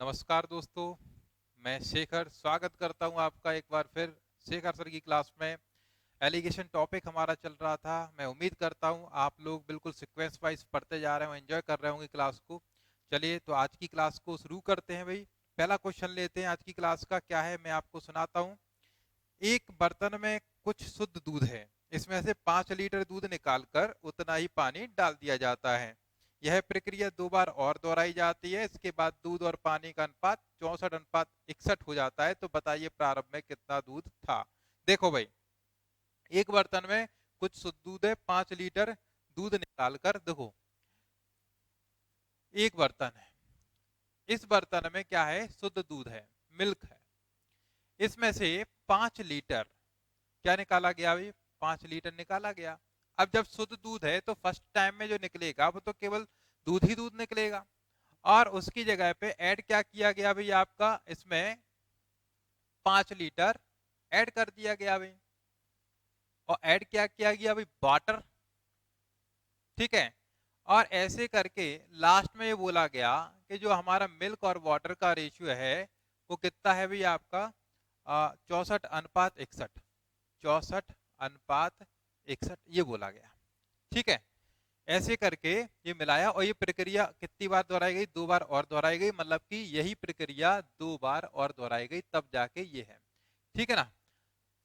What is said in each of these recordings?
नमस्कार दोस्तों, मैं शेखर स्वागत करता हूं आपका एक बार फिर शेखर सर की क्लास में। एलिगेशन टॉपिक हमारा चल रहा था। मैं उम्मीद करता हूं आप लोग बिल्कुल सीक्वेंस वाइज पढ़ते जा रहे हो, एंजॉय कर रहे होंगे क्लास को। चलिए तो आज की क्लास को शुरू करते हैं भाई। पहला क्वेश्चन लेते हैं आज की क्लास का। क्या है मैं आपको सुनाता हूँ। एक बर्तन में कुछ शुद्ध दूध है। इसमें से 5 लीटर दूध निकालकर उतना ही पानी डाल दिया जाता है। यह प्रक्रिया 2 बार और दोहराई जाती है। इसके बाद दूध और पानी का अनुपात 64:61 हो जाता है। तो बताइए प्रारंभ में कितना दूध था। देखो भाई, एक बर्तन में कुछ शुद्ध दूध है, 5 लीटर दूध निकालकर, देखो एक बर्तन है, इस बर्तन में क्या है, शुद्ध दूध है, मिल्क है। इसमें से 5 लीटर क्या निकाला गया भाई, 5 लीटर निकाला गया। अब जब शुद्ध दूध है तो फर्स्ट टाइम में जो निकलेगा वो तो केवल दूध ही दूध निकलेगा, और उसकी जगह पे ऐड क्या किया गया भाई, आपका इसमें 5 लीटर ऐड कर दिया गया भाई। और ऐड क्या किया गया भाई, वाटर। ठीक है। और ऐसे करके लास्ट में ये बोला गया कि जो हमारा मिल्क और वाटर का रेशियो है वो कितना है भाई आपका, 64:61। 64:61 ये बोला गया। ठीक है। ऐसे करके ये मिलाया, और ये प्रक्रिया कितनी बार दोहराई गई, 2 बार और दोहराई गई। मतलब कि यही प्रक्रिया 2 बार और दोहराई गई, तब जाके ये है। ठीक है ना।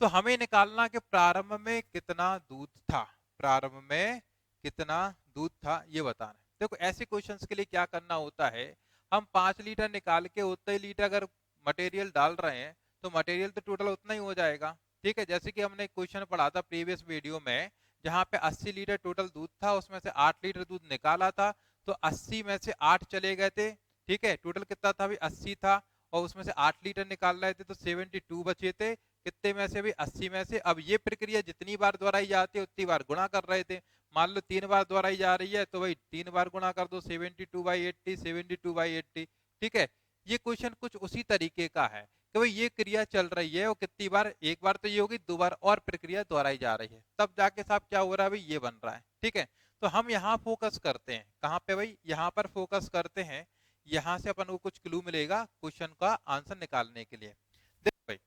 तो हमें निकालना कि प्रारंभ में कितना दूध था। प्रारंभ में कितना दूध था ये बताना है। देखो ऐसे क्वेश्चंस के लिए क्या करना होता है, हम 5 लीटर निकाल के उतने ही लीटर अगर मटेरियल डाल रहे हैं तो मटेरियल तो टोटल उतना ही हो जाएगा। ठीक है। जैसे कि हमने क्वेश्चन पढ़ा था प्रीवियस वीडियो में, जहां पे 80 लीटर टोटल दूध था, उसमें से 8 लीटर दूध निकाला था, तो 80 में से 8 चले गए थे। ठीक है। टोटल कितना था भाई, 80 था, और उसमें से 8 लीटर निकाल रहे थे तो 72 बचे थे। कितने में से भी, 80 में से। अब ये प्रक्रिया जितनी बार दोहराई जाती है उतनी बार गुणा कर रहे थे। मान लो 3 बार दोहराई जा रही है तो भाई 3 बार गुणा कर दो, 72/80, 72/80। ठीक है। ये क्वेश्चन कुछ उसी तरीके का है कि भाई ये क्रिया चल रही है, वो कितनी बार, एक बार तो ये होगी, 2 बार और प्रक्रिया दोहराई जा रही है, तब जाके साहब क्या हो रहा है भाई, ये बन रहा है। ठीक है। तो हम यहाँ फोकस करते हैं, कहाँ पे भाई, यहाँ पर फोकस करते हैं। यहाँ से अपन को कुछ क्लू मिलेगा क्वेश्चन का आंसर निकालने के लिए। देखो भाई,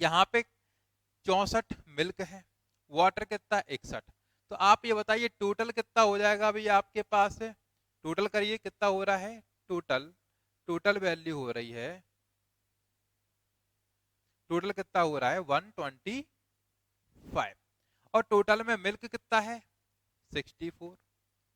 यहाँ पे 64 मिल्क है, वाटर कितना 61। तो आप ये बताइए टोटल कितना हो जाएगा भाई आपके पास। टोटल करिए कितना हो रहा है, टोटल टोटल वैल्यू हो रही है, टोटल कितना हो रहा है 125। और टोटल में मिल्क कितना है 64।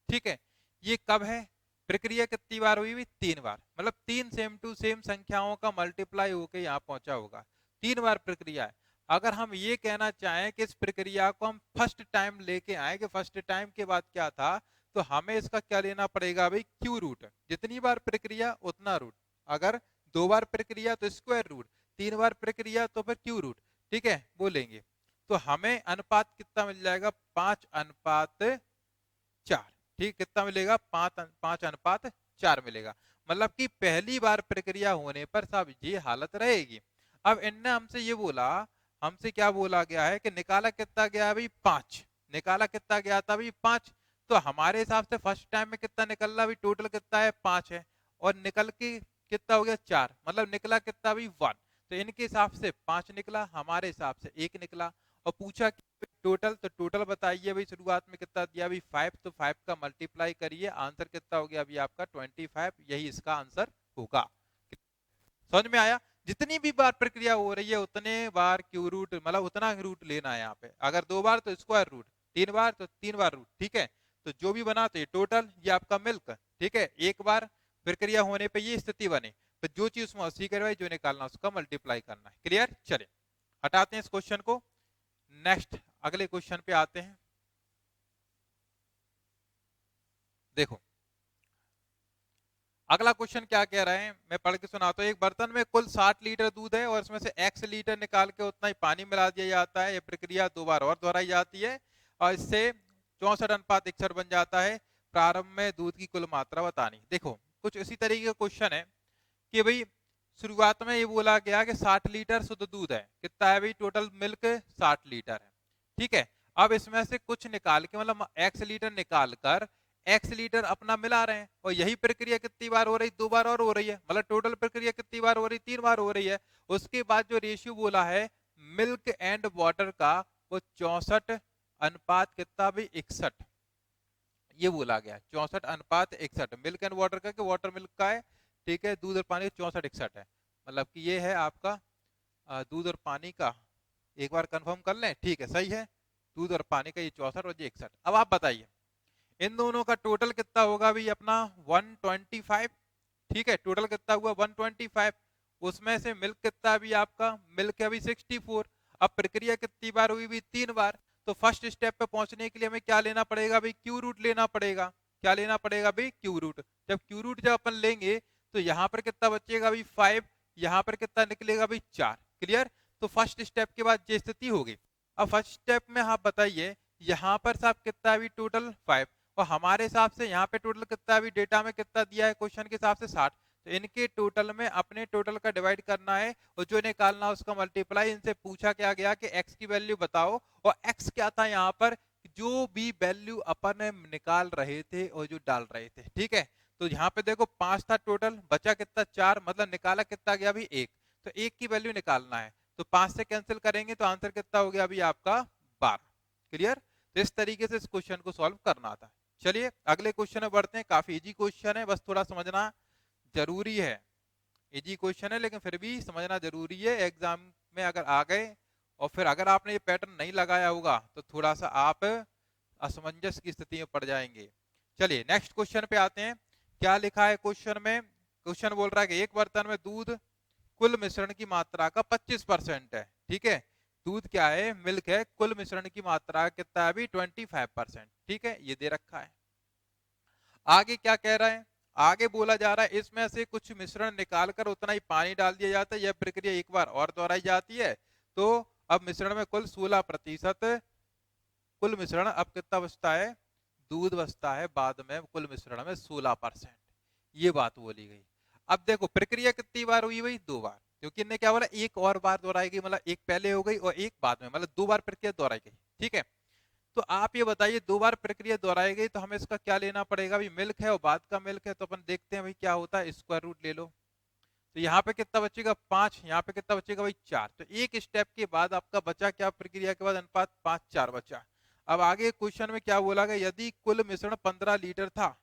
ठीक है। ये कब है, प्रक्रिया कितनी बार हुई हुई, 3 बार। मतलब 3 सेम टू सेम संख्याओं का मल्टीप्लाई होके यहाँ पहुंचा होगा। 3 बार प्रक्रिया है। अगर हम ये कहना चाहें कि इस प्रक्रिया को हम फर्स्ट टाइम लेके आए, कि फर्स्ट टाइम के बाद क्या था, तो हमें इसका क्या लेना पड़ेगा भाई, क्यू रूट। जितनी बार प्रक्रिया उतना रूट। अगर 2 बार प्रक्रिया तो स्क्वायर रूट, 3 बार प्रक्रिया तो फिर क्यू रूट। ठीक है, बोलेंगे तो हमें अनुपात कितना मिल जाएगा, 5:4। ठीक, कितना मिलेगा, 5:4 मिलेगा। मतलब कि पहली बार प्रक्रिया होने पर साहब ये हालत रहेगी। अब इनने हमसे ये बोला, हमसे क्या बोला गया है कि निकाला कितना गया भाई, 5। निकाला कितना गया था भाई, 5। तो हमारे हिसाब से फर्स्ट टाइम में कितना निकल रहा भाई, टोटल कितना है 5 है, और निकल के कितना हो गया 4, मतलब निकला कितना भाई 1। तो इनके हिसाब से 5 निकला, हमारे हिसाब से 1 निकला। और पूछा टोटल, तो टोटल बताइए भाई, शुरुआत में कितना दिया भाई 5, तो 5 का मल्टीप्लाई करिए, आंसर कितना हो गया अभी आपका 25। यही इसका आंसर होगा। समझ में आया। जितनी भी बार प्रक्रिया हो रही है उतने बार क्यू रूट, मतलब उतना रूट लेना है यहाँ पे। अगर 2 बार तो स्क्वायर रूट, 3 बार तो 3 बार रूट। ठीक है। तो जो भी बना तो ये टोटल, ये आपका मिल्क। ठीक है। एक बार प्रक्रिया होने पे ये स्थिति बने, तो जो चीज उसमें 80 करवाई, जो निकालना उसका मल्टीप्लाई करना है। क्लियर। चले हटाते हैं इस क्वेश्चन को, नेक्स्ट अगले क्वेश्चन पे आते हैं। देखो अगला क्वेश्चन क्या कह रहे हैं, मैं पढ़ के सुनाता हूं। एक बर्तन में कुल 60 लीटर दूध है और इसमें से x लीटर निकाल के उतना ही पानी मिला दिया जाता है। यह प्रक्रिया 2 बार और दोहराई जाती है और इससे 64:61 बन जाता है। प्रारंभ में दूध की कुल मात्रा बतानी। देखो कुछ इसी तरीके का क्वेश्चन है कि भाई शुरुआत में ये बोला गया कि 60 लीटर शुद्ध दूध है। कितना है भाई, टोटल मिल्क 60 लीटर है। ठीक है। अब इसमें से कुछ निकाल के, मतलब x लीटर निकाल कर x लीटर अपना मिला रहे हैं और यही प्रक्रिया कितनी बार हो रही, 2 बार और हो रही है, मतलब टोटल प्रक्रिया कितनी बार हो रही, 3 बार हो रही है। उसके बाद जो रेशियो बोला है मिल्क एंड वाटर का, वो 64 अनुपात कितना भी 61, ये बोला गया 64 अनुपात 61, मिल्क एंड वाटर का कि वाटर मिल्क का है, ठीक है, दूध और पानी 64 61 है, मतलब कि ये है आपका दूध और पानी का, एक बार कंफर्म कर लें, ठीक है सही है, दूध और पानी का ये 64 और ये 61। अब आप बताइए इन दोनों का टोटल कितना होगा भाई अपना 125, ठीक है, टोटल कितना हुआ 125, उसमें से मिल्क कितना भी आपका, मिल्क है अभी 64। अब प्रक्रिया कितनी बार हुई भी, 3 बार। तो फर्स्ट स्टेप पे पहुंचने के लिए हमें क्या लेना पड़ेगा भाई, क्यू रूट लेना पड़ेगा। क्या लेना पड़ेगा भाई, क्यू रूट। जब क्यू रूट जब अपन लेंगे तो यहाँ पर कितना बचेगा भाई 5, यहाँ पर कितना निकलेगा भाई 4। क्लियर। तो फर्स्ट स्टेप के बाद ये स्थिति होगी। अब फर्स्ट स्टेप में आप बताइए यहाँ पर साहब कितना भी टोटल 5, और हमारे हिसाब से यहाँ पे टोटल कितना भी डेटा में कितना दिया है क्वेश्चन के हिसाब से 60, तो इनके टोटल में अपने टोटल का डिवाइड करना है और जो निकालना है उसका मल्टीप्लाई। इनसे पूछा क्या गया कि x की वैल्यू बताओ, और x क्या था यहाँ पर, जो भी वैल्यू अपन निकाल रहे थे और जो डाल रहे थे, ठीक है। तो यहाँ पे देखो 5 था टोटल, बचा कितना 4, मतलब निकाला कितना गया अभी 1, तो 1 की वैल्यू निकालना है, तो 5 से कैंसिल करेंगे तो आंसर कितना हो गया अभी आपका 12। क्लियर। तो इस तरीके से इस क्वेश्चन को सॉल्व करना था। चलिए अगले क्वेश्चन में बढ़ते हैं, काफी इजी क्वेश्चन है, बस थोड़ा समझना जरूरी है। इजी क्वेश्चन है लेकिन फिर भी समझना जरूरी है, एग्जाम में अगर आ गए और फिर अगर आपने ये पैटर्न नहीं लगाया होगा तो थोड़ा सा आप असमंजस की स्थिति में पड़ जाएंगे। चलिए नेक्स्ट क्वेश्चन पे आते हैं। क्या लिखा है क्वेश्चन में, क्वेश्चन बोल रहा है कि एक बर्तन में दूध कुल मिश्रण की मात्रा का 25% है, ठीक है। दूध क्या है, मिल्क है, कुल मिश्रण की मात्रा कितना है अभी 25%, ठीक है, ये दे रखा है। आगे क्या कह रहा है, आगे बोला जा रहा है इसमें से कुछ मिश्रण निकालकर उतना ही पानी डाल दिया जाता है, यह प्रक्रिया एक बार और दोहराई जाती है। तो अब मिश्रण में कुल 16%, कुल मिश्रण अब कितना बचता है, दूध बचता है बाद में कुल मिश्रण में 16%, ये बात बोली गई। अब देखो प्रक्रिया कितनी बार हुई भाई, 2 बार, क्योंकि इन्हें क्या बोला एक और बार दोहराई गई, मतलब एक पहले हो गई और एक बाद में, मतलब 2 बार प्रक्रिया दोहराई गई, ठीक है। तो आप ये बताइए 2 बार प्रक्रिया दोहराई गई तो हमें इसका क्या लेना पड़ेगा, अभी मिल्क है और बाद का मिल्क है, तो अपन देखते हैं भाई क्या होता है, स्क्वायर रूट ले लो। तो यहाँ पे कितना बचेगा 5, यहाँ पे कितना बचेगा भाई 4, तो एक स्टेप के बाद आपका बचा क्या, प्रक्रिया के बाद अनुपात 5 4 बचा। अब आगे क्वेश्चन में क्या बोला गया, यदि कुल मिश्रण 15 लीटर था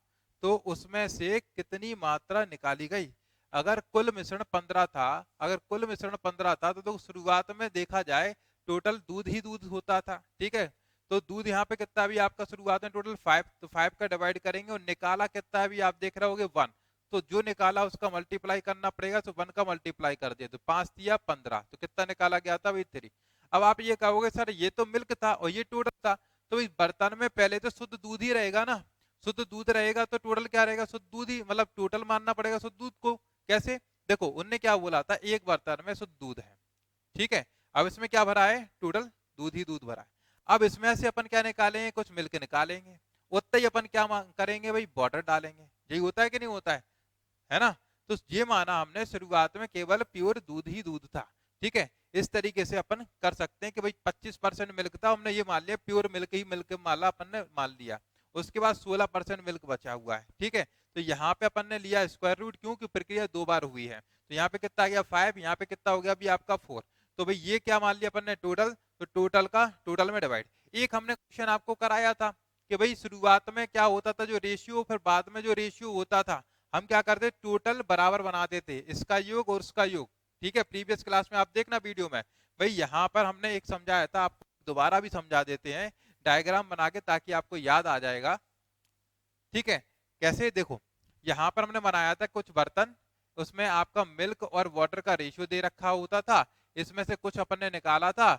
तो उसमें से कितनी मात्रा निकाली गई। अगर कुल मिश्रण 15 था, अगर कुल मिश्रण 15 था तो शुरुआत में देखा जाए टोटल दूध ही दूध होता था, ठीक है। तो दूध यहाँ पे कितना भी आपका शुरुआत में टोटल 5, तो 5 का डिवाइड करेंगे और निकाला कितना है भी आप देख रहे होगे 1, तो जो निकाला उसका मल्टीप्लाई करना पड़ेगा, तो 1 का मल्टीप्लाई कर दिया तो 5 दिया 15, तो कितना निकाला गया था भाई 3। अब आप ये कहोगे सर ये तो मिल्क था और ये टोटल था, तो इस बर्तन में पहले तो शुद्ध दूध ही रहेगा ना, शुद्ध दूध रहेगा तो टोटल क्या रहेगा, शुद्ध दूध ही, मतलब टोटल मानना पड़ेगा शुद्ध दूध को। कैसे, देखो उनने क्या बोला था एक बर्तन में शुद्ध दूध है, ठीक है। अब इसमें क्या भरा है, टोटल दूध ही दूध भरा है। अब इसमें से अपन क्या निकालेंगे, कुछ मिल्क निकालेंगे, उतना ही अपन क्या करेंगे भाई, वाटर डालेंगे, यही होता है कि नहीं होता है ना। तो ये माना हमने शुरुआत में केवल प्योर दूध ही दूध था, ठीक है। इस तरीके से अपन कर सकते हैं कि भाई 25% मिल्क था, हमने ये मान लिया प्योर मिल्क ही मिल्क माला अपन ने मान लिया। उसके बाद 16% मिल्क बचा हुआ है, ठीक है। तो यहाँ पे अपन ने लिया स्क्वायर रूट, क्योंकि प्रक्रिया 2 बार हुई है, तो यहाँ पे कितना आ गया 5, यहाँ पे कितना हो गया अभी आपका 4। तो भाई ये क्या मान लिया अपन ने टोटल, तो टोटल का टोटल में डिवाइड। एक हमने क्वेश्चन आपको कराया था कि भाई शुरुआत में क्या होता था जो रेशियो, फिर बाद में जो रेशियो होता था हम क्या करते, टोटल बराबर बना देते, इसका योग और उसका योग, ठीक है। प्रीवियस क्लास में आप देखना वीडियो में, भाई यहाँ पर हमने एक समझाया था, आपको दोबारा भी समझा देते हैं डायग्राम बना के ताकि आपको याद आ जाएगा, ठीक है। कैसे, देखो यहाँ पर हमने बनाया था कुछ बर्तन, उसमें आपका मिल्क और वाटर का रेशियो दे रखा होता था, इसमें से कुछ अपन ने निकाला था,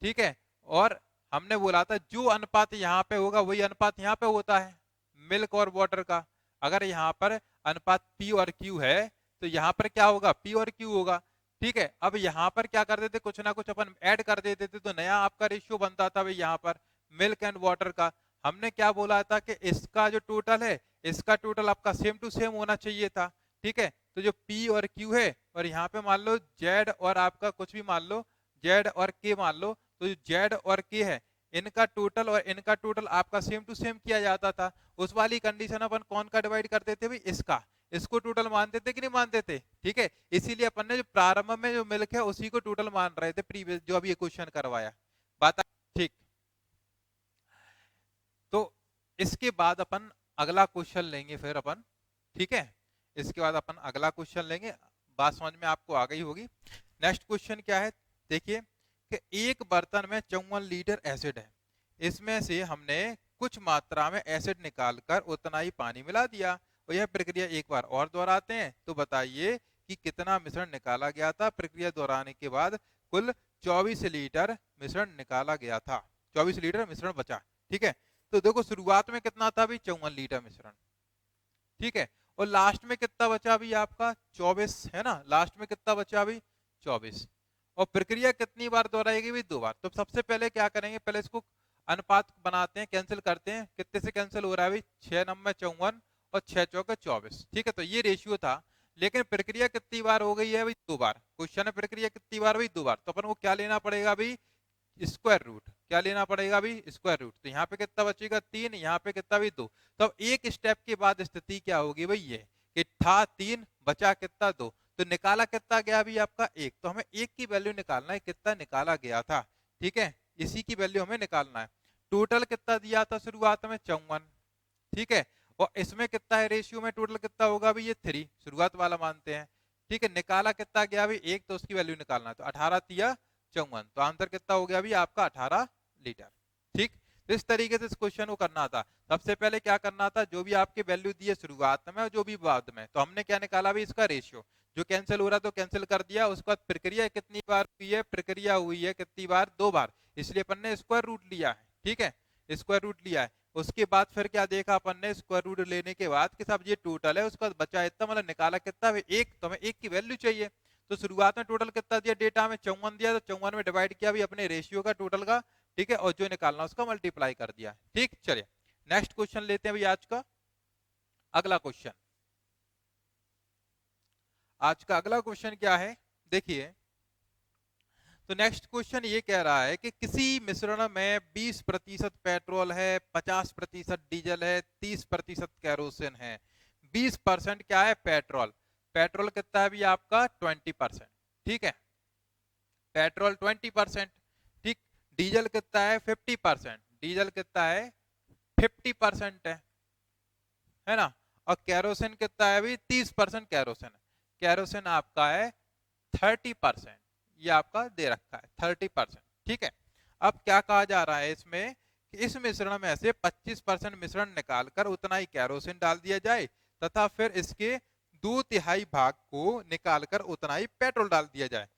ठीक है। और हमने बोला था जो अनुपात यहाँ पे होगा वही अनुपात यहाँ पे होता है मिल्क और वाटर का। अगर यहाँ पर अनुपात P और Q है तो यहाँ पर क्या होगा, P और Q होगा, ठीक है। अब यहाँ पर क्या कर देते, कुछ ना कुछ अपन ऐड कर देते थे, तो नया आपका रेशियो बनता था भाई यहाँ पर मिल्क एंड वाटर का। हमने क्या बोला था कि इसका जो टोटल है, इसका टोटल आपका सेम टू सेम होना चाहिए था, ठीक है। तो जो P और Q है, और यहाँ पे मान लो Z और आपका कुछ भी मान लो, Z और K मान लो, तो जो Z और K है इनका टोटल और इनका टोटल आपका सेम टू सेम किया जाता था। उस वाली कंडीशन अपन कौन का डिवाइड करते थे भाई, इसका, इसको टोटल मानते थे कि नहीं मानते थे, ठीक है। इसीलिए अपन ने जो प्रारंभ में जो मिल्क है उसी को टोटल मान रहे थे प्रीवियस जो अभी ये क्वेश्चन करवाया, बात ठीक। तो इसके बाद अपन अगला क्वेश्चन लेंगे फिर अपन, ठीक है। इसके बाद अपन अगला क्वेश्चन लेंगे, बात समझ में आपको आ गई होगी। नेक्स्ट क्वेश्चन क्या है, देखिए कि एक बर्तन में 54 लीटर एसिड है, इसमें से हमने कुछ मात्रा में एसिड निकालकर उतना ही पानी मिला दिया और यह प्रक्रिया एक बार और दोहराते हैं, तो बताइए कि कितना मिश्रण निकाला गया था। प्रक्रिया दोहराने के बाद कुल 24 लीटर मिश्रण निकाला गया था, 24 लीटर मिश्रण बचा, ठीक है। तो देखो शुरुआत में कितना था भी, 54 लीटर मिश्रण, ठीक है। और लास्ट में कितना बचा भी आपका 24, है ना, लास्ट में कितना बचा भी 24। और प्रक्रिया कितनी बार दोहराएगी भी, 2 बार। तो सबसे पहले क्या करेंगे, पहले इसको अनुपात बनाते हैं, कैंसिल करते हैं, कितने से कैंसिल हो रहा है भाई, 6 नंबर 54 और 6 चौके 24, ठीक है। तो ये रेशियो था, लेकिन प्रक्रिया कितनी बार हो गई है भाई, 2 बार। क्वेश्चन है प्रक्रिया कितनी बार भाई, 2 बार। तो अपन को क्या लेना पड़ेगा भाई, स्क्वायर रूट, क्या लेना पड़ेगा भी, स्क्वायर रूट। तो यहाँ पे कितना बचेगा 3, यहाँ पे कितना भी 2। तो अब एक स्टेप के बाद स्थिति क्या होगी भाई, ये कि था 3 बचा कितना 2, तो निकाला कितना गया भी आपका 1। तो हमें 1 की वैल्यू निकालना है, कितना निकाला गया था, ठीक है, इसी की वैल्यू हमें निकालना है। टोटल कितना दिया था शुरुआत में 54, ठीक है। और इसमें कितना है रेशियो में, टोटल कितना होगा भी ये 3, शुरुआत वाला मानते हैं, ठीक है। निकाला कितना गया भी 1, तो उसकी वैल्यू निकालना है, तो 18 तिया 54, तो आंसर कितना हो गया भी आपका 18 लीटर, ठीक। तो इस तरीके से इस क्वेश्चन को करना था। सबसे पहले क्या करना था, जो भी आपकी वैल्यू दी है शुरुआत में और जो भी बाद में, तो हमने क्या निकाला भी इसका रेशियो, जो कैंसिल हो रहा तो कैंसिल कर दिया। उसके बाद प्रक्रिया कितनी बार हुई है, प्रक्रिया हुई है कितनी बार, 2 बार, इसलिए अपन ने स्क्वायर रूट लिया है, ठीक है, स्क्वायर रूट लिया है। उसके बाद फिर क्या देखा अपन ने, स्क्वायर रूट लेने के बाद कि साहब ये टोटल है, उसका बचा इतना, मतलब निकाला कितना 1, तो हमें 1 की वैल्यू चाहिए। तो शुरुआत में टोटल कितना दिया, डेटा में 54 दिया, तो 54 में डिवाइड किया भी अपने रेशियो का टोटल का, ठीक है, और जो निकालना उसका मल्टीप्लाई कर दिया, ठीक। चलिए नेक्स्ट क्वेश्चन लेते हैं भाई आज का अगला क्वेश्चन। आज का अगला क्वेश्चन क्या है, देखिए। तो नेक्स्ट क्वेश्चन ये कह रहा है कि किसी मिश्रण में 20% पेट्रोल है, 50% डीजल है, 30% कैरोसिन है। 20% क्या है, पेट्रोल। पेट्रोल कितना है भी आपका 20%, ठीक है, पेट्रोल 20%, ठीक। डीजल कितना है 50%, डीजल कितना है 50% है ना। और कैरोसिन कितना है भी 30% कैरोसिन, कैरोसिन आपका है 30%, ये आपका दे रखा है 30%, ठीक है। अब क्या कहा जा रहा है इसमें कि इस मिश्रण में से 25% मिश्रण निकालकर उतना ही कैरोसिन डाल दिया जाए तथा फिर इसके 2/3 भाग को निकालकर उतना ही पेट्रोल डाल दिया जाए।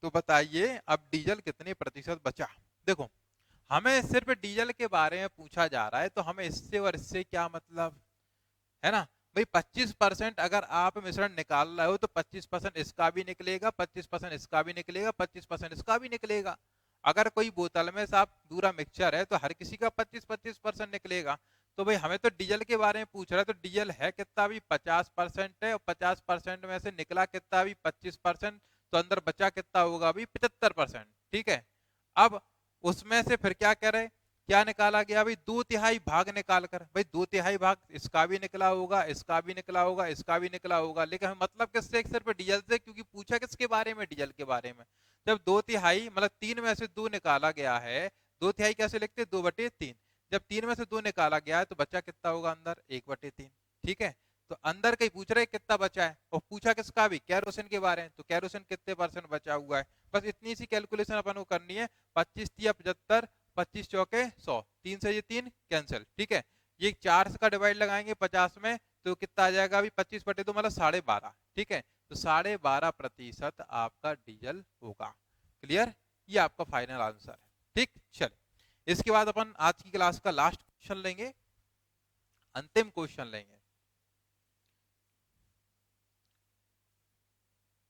तो बताइए अब डीजल कितने प्रतिशत बचा। देखो हमें सिर्फ डीजल के बारे में पूछा जा रहा है, तो हमें इससे और इससे क्या मतलब, है ना भाई। 25% अगर आप मिश्रण निकाल रहे हो तो 25% इसका भी निकलेगा, 25% इसका भी निकलेगा, 25% इसका भी निकलेगा। अगर कोई बोतल में साहब पूरा मिक्सचर है तो हर किसी का 25-25% निकलेगा। तो भाई हमें तो डीजल के बारे में पूछ रहा है, तो डीजल है कितना भी 50% है, और 50% में से निकला कितना भी 25%, तो अंदर बचा कितना होगा भी 75%, ठीक है। अब उसमें से फिर क्या करे, क्या निकाला गया भाई 2/3 भाग निकाल कर, भाई 2/3 भाग इसका भी निकला होगा, इसका भी निकला होगा, इसका भी निकला होगा, लेकिन हमें मतलब किससे, सिर्फ डीजल से, क्योंकि पूछा किसके बारे में, डीजल के बारे में। जब 2/3 मतलब 3 में से 2 निकाला गया है, 2/3 कैसे लिखते, 2/3। जब 3 में से 2 निकाला गया है तो बचा कितना होगा अंदर 1/3, ठीक है। तो अंदर कहीं पूछ रहे कितना बचा है, और पूछा किसका भी, कैरोसिन के बारे में, तो कैरोसिन कितने % बचा हुआ है। बस इतनी सी कैलकुलेशन अपन को करनी है। 25 या 75, 25 चौके 100, 3 से ये 3 कैंसिल, ठीक है। ये 4 का डिवाइड लगाएंगे 50 में, तो कितना आ जाएगा अभी 25/2 मतलब 12.5, ठीक है। तो 12.5% आपका डीजल होगा। क्लियर, ये आपका फाइनल आंसर है, ठीक। चलिए इसके बाद अपन आज की क्लास का लास्ट क्वेश्चन लेंगे, अंतिम क्वेश्चन लेंगे।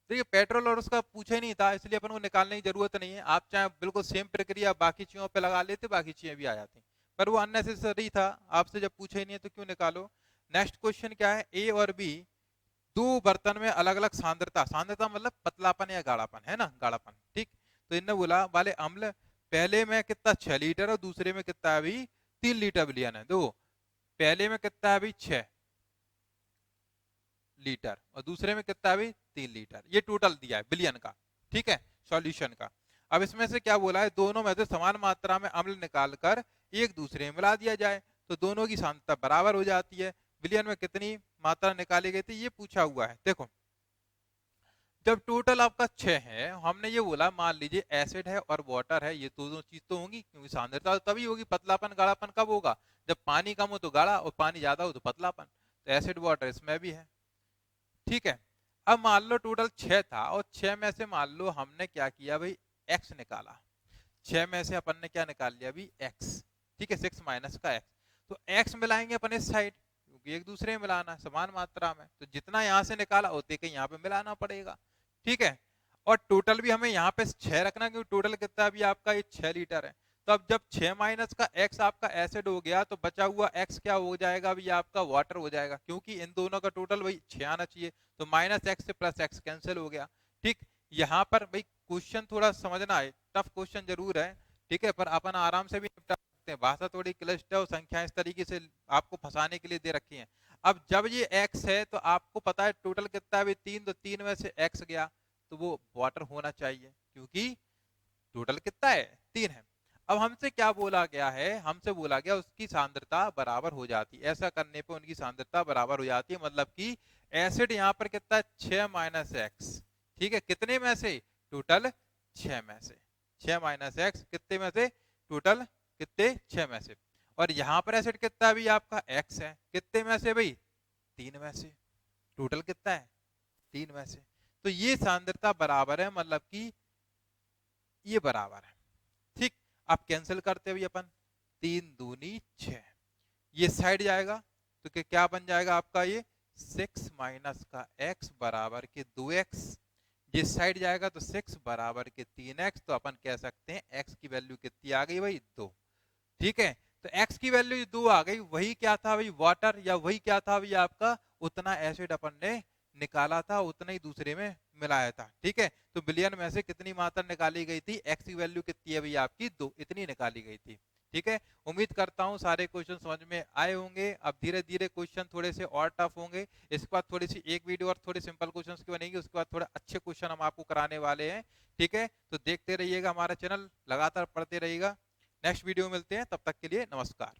देखिए पेट्रोल और उसका पूछा ही नहीं था, इसलिए अपन को निकालने की जरूरत नहीं है। आप चाहे बिल्कुल सेम प्रक्रिया बाकी चीजों पे लगा लेते, बाकी चीजें भी आ जाती, पर वो अननेसेसरी था। आपसे जब पूछा ही नहीं है तो क्यों निकालो। नेक्स्ट क्वेश्चन क्या है, ए और बी दो बर्तन में अलग अलग सांद्रता, सांद्रता मतलब पतलापन या गाढ़ापन, है ना, गाढ़ापन, ठीक। तो इनने बोला वाले अम्ल पहले में कितना 6 लीटर और दूसरे में कितना है अभी 3 लीटर विलियन है। दो, पहले में कितना है अभी 6 लीटर और दूसरे में कितना है अभी 3 लीटर। ये टोटल दिया है बिलियन का, ठीक है, सॉल्यूशन का। अब इसमें से क्या बोला है, दोनों में से समान मात्रा में अम्ल निकालकर एक दूसरे में मिला दिया जाए तो दोनों की सांद्रता बराबर हो जाती है। विलियन में कितनी मात्रा निकाली गई थी ये पूछा हुआ है। देखो जब टोटल आपका 6 है, हमने ये बोला मान लीजिए एसिड है और वाटर है, ये दोनों चीज तो होंगी क्योंकि सांद्रता तभी होगी। पतलापन गाढ़ापन कब होगा, जब पानी कम हो तो गाढ़ा और पानी ज्यादा हो तो पतलापन। तो एसिड वाटर इसमें भी है, ठीक है। अब मान लो टोटल 6 था और 6 में से मान लो हमने क्या किया भाई x निकाला। 6 में से अपन ने क्या निकाल लिया अभी x, ठीक है, 6 माइनस का x। तो x मिलाएंगे अपन इस साइड क्योंकि एक दूसरे में मिलाना समान मात्रा में, तो जितना यहाँ से निकाला उतने के यहाँ पे मिलाना पड़ेगा, ठीक है। और टोटल भी हमें यहाँ पे 6 रखना क्योंकि टोटल कितना अभी आपका ये 6 लीटर है। तो अब जब 6 माइनस का x आपका एसिड हो गया तो बचा हुआ x क्या हो जाएगा अभी आपका वाटर हो जाएगा, क्योंकि इन दोनों का टोटल वही 6 आना चाहिए। तो माइनस एक्स से प्लस एक्स कैंसिल हो गया, ठीक। यहाँ पर भाई क्वेश्चन थोड़ा समझना है, टफ क्वेश्चन जरूर है, ठीक है, पर अपन आराम से भी निपटा सकते हैं। भाषा थोड़ी क्लिष्ट है और संख्या इस तरीके से आपको फंसाने के लिए दे रखी है। अब जब ये x है तो आपको पता है टोटल कितना है 3, तो 3 में से x गया तो वो वाटर होना चाहिए क्योंकि टोटल कितना है 3 है। अब हमसे क्या बोला गया है, हमसे बोला गया उसकी सांद्रता बराबर हो जाती है। ऐसा करने पे उनकी सांद्रता बराबर हो जाती है, मतलब कि एसिड यहाँ पर कितना है 6 माइनस एक्स, ठीक है, कितने में से टोटल 6 में से। 6 माइनस एक्स कितने में से टोटल कितने 6 में से। और यहाँ पर एसिड कितना अभी आपका x है, कितने में से भाई 3 में से। टोटल कितना है 3 में से। तो ये सांद्रता बराबर है, मतलब कि ये बराबर है, ठीक। अब कैंसिल करते हुए अपन 3 दूनी 6, ये साइड जाएगा तो क्या बन जाएगा आपका ये 6 माइनस का x बराबर के 2x। ये साइड जाएगा तो 6 बराबर के 3x। तो अपन कह सकते हैं x की वैल्यू कितनी आ गई भाई 2, ठीक है। तो x की वैल्यू 2 आ गई, वही क्या था भाई वाटर, या वही क्या था भाई आपका उतना एसिड अपन ने निकाला था, उतना ही दूसरे में मिलाया था, ठीक है। तो बिलियन में से कितनी मात्रा निकाली गई थी, x की वैल्यू कितनी है भाई आपकी 2, इतनी निकाली गई थी, ठीक है। उम्मीद करता हूं सारे क्वेश्चन समझ में आए होंगे। अब धीरे धीरे क्वेश्चन थोड़े से और टफ होंगे, इसके बाद थोड़ी सी एक वीडियो और थोड़ी सिंपल क्वेश्चंस की बनेगी, उसके बाद थोड़े अच्छे क्वेश्चन हम आपको कराने वाले हैं, ठीक है। तो देखते रहिएगा हमारा चैनल, लगातार पढ़ते रहिएगा। नेक्स्ट वीडियो में मिलते हैं, तब तक के लिए नमस्कार।